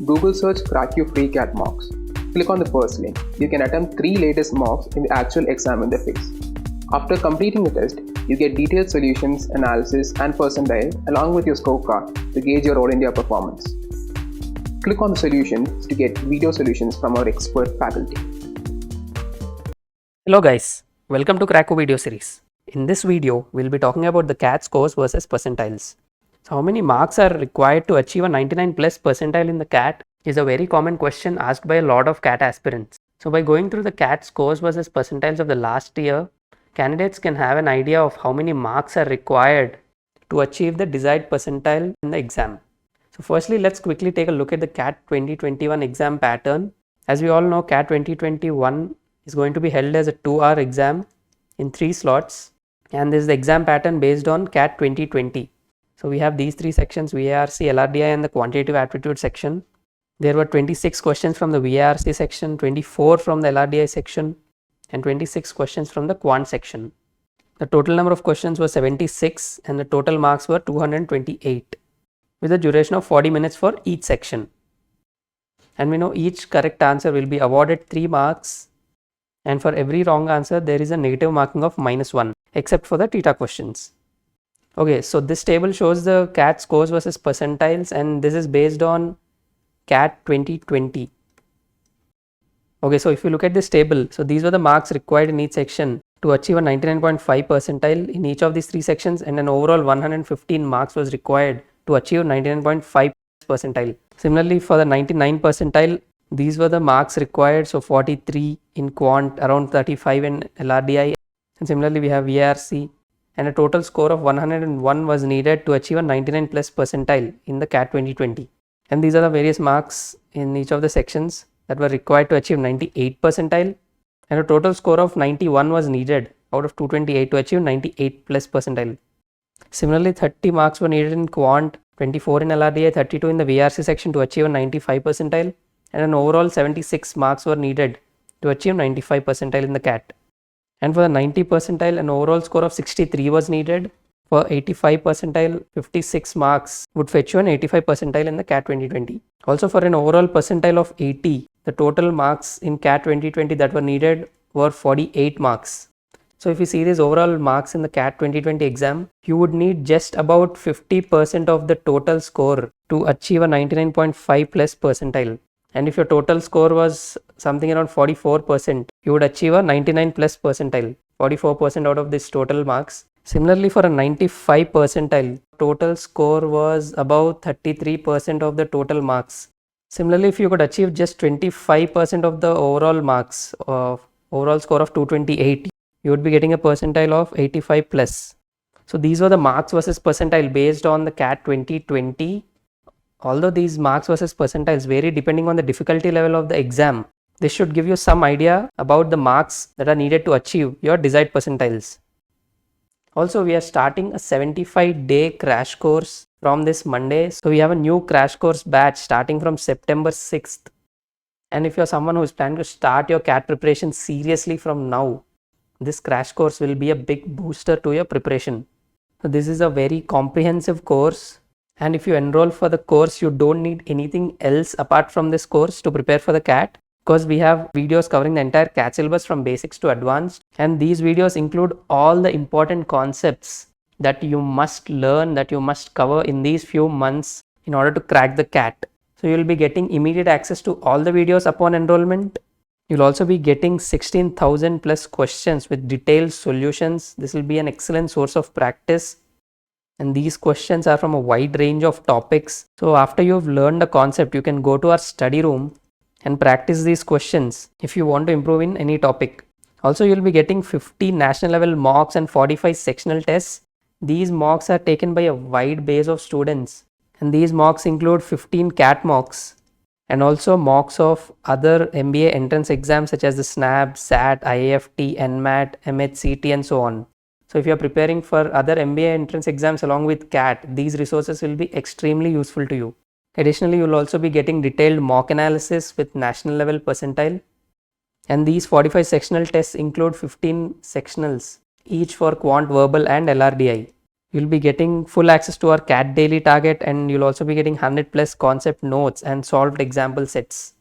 Google search Cracku free CAT mocks. Click on the first link. You can attempt 3 latest mocks in the actual exam interface. After completing the test, you get detailed solutions, analysis, and percentile along with your scorecard to gauge your All India performance. Click on the solutions to get video solutions from our expert faculty. Hello guys, welcome to Cracku video series. In this video, we'll be talking about the CAT scores versus percentiles. So how many marks are required to achieve a 99 plus percentile in the CAT is a very common question asked by a lot of CAT aspirants. So by going through the CAT scores versus percentiles of the last year, candidates can have an idea of how many marks are required to achieve the desired percentile in the exam. So firstly, let's quickly take a look at the CAT 2021 exam pattern. As we all know, CAT 2021 is going to be held as a 2-hour exam in 3 slots, and this is the exam pattern based on CAT 2020. So we have these 3 sections: VARC, LRDI and the quantitative aptitude section. There were 26 questions from the VARC section, 24 from the LRDI section and 26 questions from the quant section. The total number of questions was 76 and the total marks were 228 with a duration of 40 minutes for each section. And we know each correct answer will be awarded 3 marks, and for every wrong answer there is a negative marking of -1 except for the theta questions. Okay, so this table shows the CAT scores versus percentiles, and this is based on CAT 2020. Okay, so if you look at this table, so these were the marks required in each section to achieve a 99.5 percentile in each of these 3 sections, and an overall 115 marks was required to achieve 99.5 percentile. Similarly, for the 99 percentile, these were the marks required, so 43 in quant, around 35 in LRDI, and similarly we have VARC, and a total score of 101 was needed to achieve a 99 plus percentile in the CAT 2020. And these are the various marks in each of the sections that were required to achieve 98 percentile, and a total score of 91 was needed out of 228 to achieve 98 plus percentile. Similarly, 30 marks were needed in quant, 24 in LRDI, 32 in the VARC section to achieve a 95 percentile, and an overall 76 marks were needed to achieve 95 percentile in the CAT. And for the 90 percentile, an overall score of 63 was needed. For 85 percentile, 56 marks would fetch you an 85 percentile in the CAT 2020. Also, for an overall percentile of 80, the total marks in CAT 2020 that were needed were 48 marks. So if you see these overall marks in the CAT 2020 exam, you would need just about 50% of the total score to achieve a 99.5 plus percentile. And if your total score was something around 44%, you would achieve a 99 plus percentile, 44% out of this total marks. Similarly, for a 95 percentile, total score was about 33% of the total marks. Similarly, if you could achieve just 25% of the overall marks, overall score of 228, you would be getting a percentile of 85 plus. So these were the marks versus percentile based on the CAT 2020. Although these marks versus percentiles vary depending on the difficulty level of the exam, this should give you some idea about the marks that are needed to achieve your desired percentiles. Also, we are starting a 75-day crash course from this Monday. So we have a new crash course batch starting from September 6th. And if you're someone who is planning to start your CAT preparation seriously from now, this crash course will be a big booster to your preparation. So this is a very comprehensive course. And if you enroll for the course, you don't need anything else apart from this course to prepare for the CAT, because we have videos covering the entire CAT syllabus from basics to advanced, and these videos include all the important concepts that you must learn, that you must cover in these few months in order to crack the CAT. So you'll be getting immediate access to all the videos upon enrollment. You'll also be getting 16,000 plus questions with detailed solutions. This will be an excellent source of practice. And these questions are from a wide range of topics. So after you've learned the concept, you can go to our study room and practice these questions if you want to improve in any topic. Also, you'll be getting 50 national level mocks and 45 sectional tests. These mocks are taken by a wide base of students, and these mocks include 15 CAT mocks and also mocks of other MBA entrance exams such as the SNAB, SAT, IAFT, NMAT, MHCT and so on. So if you are preparing for other MBA entrance exams along with CAT, these resources will be extremely useful to you. Additionally, you will also be getting detailed mock analysis with national level percentile. And these 45 sectional tests include 15 sectionals, each for quant, verbal and LRDI. You'll be getting full access to our CAT daily target, and you'll also be getting 100 plus concept notes and solved example sets.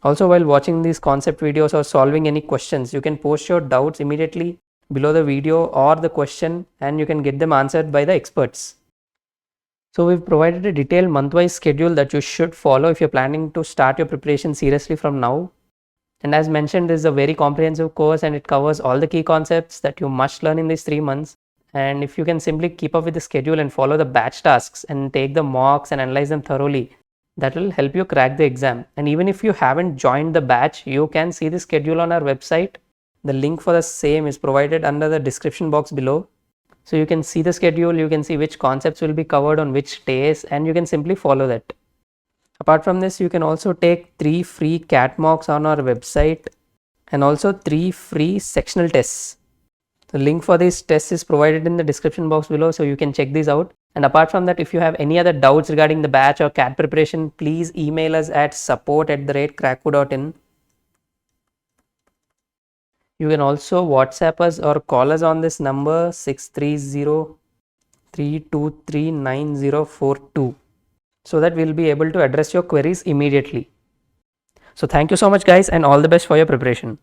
Also, while watching these concept videos or solving any questions, you can post your doubts immediately below the video or the question, and you can get them answered by the experts. So we've provided a detailed month-wise schedule that you should follow if you're planning to start your preparation seriously from now. And as mentioned, this is a very comprehensive course and it covers all the key concepts that you must learn in these 3 months. And if you can simply keep up with the schedule and follow the batch tasks and take the mocks and analyze them thoroughly, that will help you crack the exam. And even if you haven't joined the batch, you can see the schedule on our website. The link for the same is provided under the description box below. So you can see the schedule, you can see which concepts will be covered on which days, and you can simply follow that. Apart from this, you can also take 3 free CAT mocks on our website and also 3 free sectional tests. The link for these tests is provided in the description box below, so you can check these out. And apart from that, if you have any other doubts regarding the batch or CAT preparation, please email us at support@cracku.in. You can also WhatsApp us or call us on this number 630-323-9042 so that we'll be able to address your queries immediately. So thank you so much guys, and all the best for your preparation.